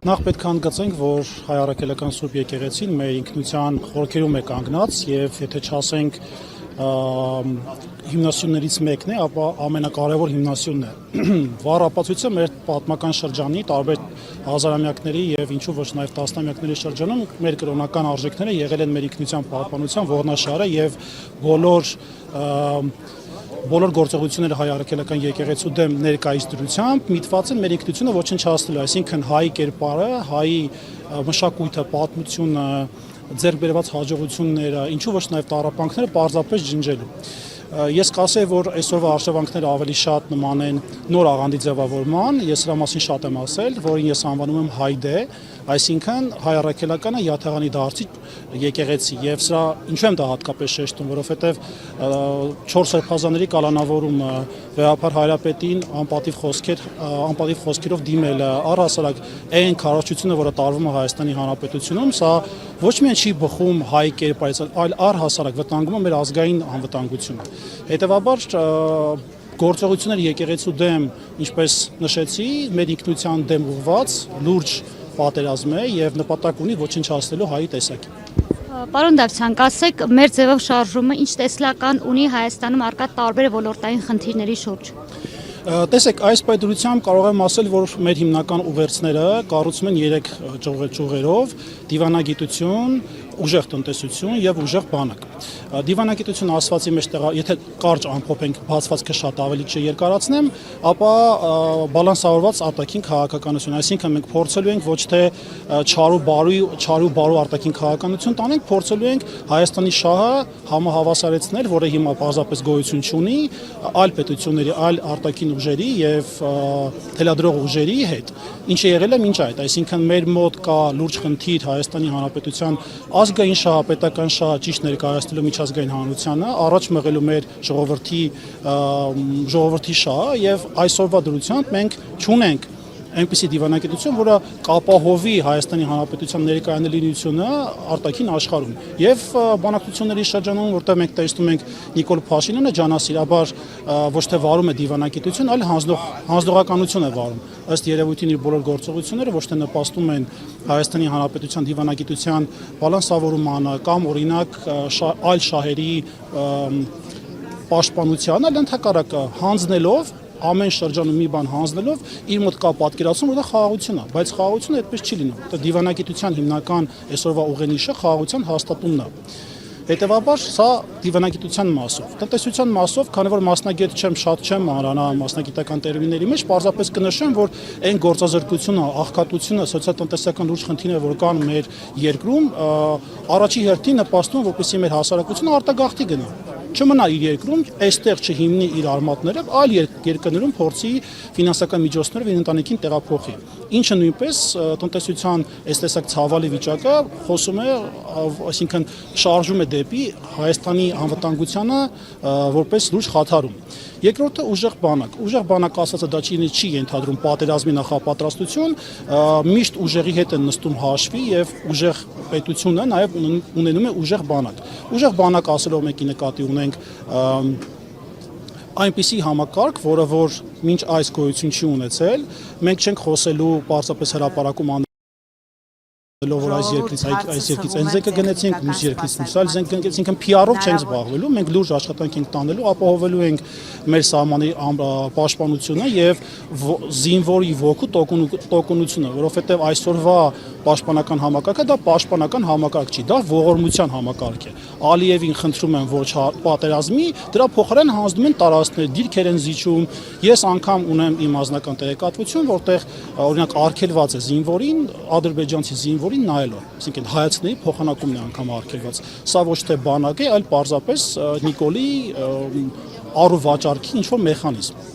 Նախ պետք է հանգեցենք, որ հայ առաքելական Սուրբ եկեղեցին մեր ինքնության խորքերում է կանգնած եւ եթե չասենք հիմնասյուններից մեկն է, ապա ամենակարևոր հիմնասյունն է։ Վառ ապացույցը մեր պատմական շրջանի տարբեր հազարամյակների եւ ինչու ոչ նաեւ տասնամյակների շրջանում մեր կրոնական արժեքները եղել են մեր ինքնության պահպանության ողնաշարը եւ բոլոր գործողությունները հայ առաքելական եկեղեցու դեմ ներկայիս դրությամբ միտված են մեր ինքնությունը ոչնչացնելու, այսինքն հայի կերպարը, հայի մշակույթը, պատմությունը, ձեռք բերված հաջողությունները, ինչու ոչ նաև տառապանքները պարզապես ջնջելու։ Ես կասեի, որ այսօրվա արժևանքները ավելի շատ նման են նոր աղանդի ձևավորման, ես դրա մասին շատ եմ ասել, որին ես անվանում եմ հայդե, այսինքն հայ առաքելականը յաթեղանի դարձի եկեղեցի եւ սրա ինչու եմ դա հատկապես շեշտում, որովհետեւ 4 սրբազանների կալանավորումը, վեհապար հայրապետին անպատիվ խոսքերով դիմելը, առհասարակ այն քարոզչությունը, որը տարվում է Հայաստանի Հանրապետությունում, սա ոչ միայն չի բխում հայ կերպարից, այլ առհասարակ վտանգում է մեր ազգային անվտանգությունը։ Հետևաբար գործողությունները եկեղեցու դեմ, ինչպես նշեցի, մեր ինքնության դեմ ուղղված լուրջ պատերազմ է եւ նպատակ ունի ոչնչացնելու հայի տեսակին։ Պարոն Դավթյան, կասեք, մեր ձևով շարժումը ինչ տեսլական ունի Հայաստանում առկա տարբեր ոլորտային խնդիրների շուրջ։ Տեսեք, այս պայծառությամբ կարող եմ ասել, որ մեր հիմնական ուղերձները կառուցվում են 3 ճյուղերով՝ դիվանագիտություն, ուժեղ տնտեսություն եւ ուժեղ բանակ։ Դիվանագիտություն ասվածի մեջ եթե կարճ ամփոփենք, բացվածքը շատ ավելի չերկարացնեմ, ապա բալանսավորված արտաքին քաղաքականություն, այսինքն մենք փորձելու ենք ոչ թե չարու բարու արտաքին քաղաքականություն տանենք, փորձելու ենք Հայաստանի շահը համահավասարեցնել, որը հիմա պարզապես գոյություն չունի, այլ պետությունների, այլ արտաքին ուժերի եւ թելադրող ուժերի հետ, ինչը եղել է մինչ այդ, այսինքն մեր մոտ կա լուրջ խնդիր Հայաստանի Հանրապետության ազգային շահը, պետական շահը ճիշտ ներկայացնելու միջազգային հանրությանը, առաջ մղելու մեր ժողովրդի շահը եւ այսօրվա դրությամբ մենք չունենք այնպիսի դիվանագիտություն, որը կապահովի Հայաստանի Հանրապետության ներկայանելիությունը արտաքին աշխարհում։ Եվ բանակցությունների շրջանում, որտեղ մենք տեսնում ենք Նիկոլ Փաշինյանը ջանասիրաբար ոչ թե վարում է դիվանագիտություն, այլ հանձնողականություն է վարում։ Ըստ երևույթին իր բոլոր գործողությունները ոչ թե նպաստում են Հայաստանի Հանրապետության դիվանագիտության բալանսավորմանը կամ օրինակ այլ շահերի պաշտպանությանը, այլ ընդհակառակը հանձնելով ամեն շրջանում մի բան հանձնելով իր մոտ կա պատկերացում, որ դա խաղաղություն է, բայց խաղաղությունը այդպես չի լինում։ Դա դիվանագիտության հիմնական այսօրվա ուղենիշը խաղաղության հաստատումն է։ Հետևաբար սա դիվանագիտության մասով։ Տնտեսության մասով, քանի որ մասնագետ չեմ, շատ չեմ մանրանալ մասնագիտական տերմինների մեջ, պարզապես կնշեմ, որ այն գործազրկությունը, աղքատությունը, սոցիալ-տնտեսական լուրջ խնդիրները, որ կան մեր երկրում, առաջի հերթին նպաստում, որպեսզի մեր հասարակությունը արտագաղթի գնա։ Չմնա իր երկրում, այստեղ չհիմնի իր արմատները, այլ երկրներում փորձի ֆինանսական միջոցներով իր ընտանիքին տեղափոխի։ Ինչը նույնպես տնտեսության այս տեսակ ցավալի վիճակը խոսում է, այսինքն շարժում է դեպի Հայաստանի անվտանգությանը որպես լուրջ խաթարում։ Երկրորդը ուժեղ բանակ։ Ուժեղ բանակ ասածը դա չի ենթադրում պատերազմի նախապատրաստություն, միշտ ուժեղի հետ են նստում հաշվի եւ ուժեղ պետությունը նաեւ ունենում է ուժեղ բանակ։ Ուժեղ բանակ ասելով մեկի նկատի ունենք այնպիսի համակարգ, որը որ մինչ այս գոյություն չի ունեցել, մենք չենք խոսելու պարզապես հրապարակում որ այս երկրից այն զենքը գնեցինք, մյուս երկրից մյուս այլ զենք գնեցինք, ինքն PR-ով չենք զբաղվելու, մենք լուրջ աշխատանք ենք տանելու, ապահովելու ենք մեր սահմանի պաշտպանությունը եւ զինվորի ոգու տոկունությունը, որովհետեւ այսօրվա պաշտպանական համակարգը դա պաշտպանական համակարգ չի, դա ողորմության համակարգ է։ Ալիևին խնդրում են ոչ պատերազմի, դրա փոխարեն հանձնում են տարածքներ, դիրքեր են զիջում։ Ես անգամ ունեմ իմ անձնական տեղեկատվություն, որտեղ օրինակ արգելված է զինվորին, ադրբեջանցի զինվորին նայելով, այսինքն հայացքների փոխանակումն է անգամ արգելված։ Սա ոչ թե բանակ է, այլ պարզապես Նիկոլի առու վաճառքի ինչ-որ մեխանիզմ։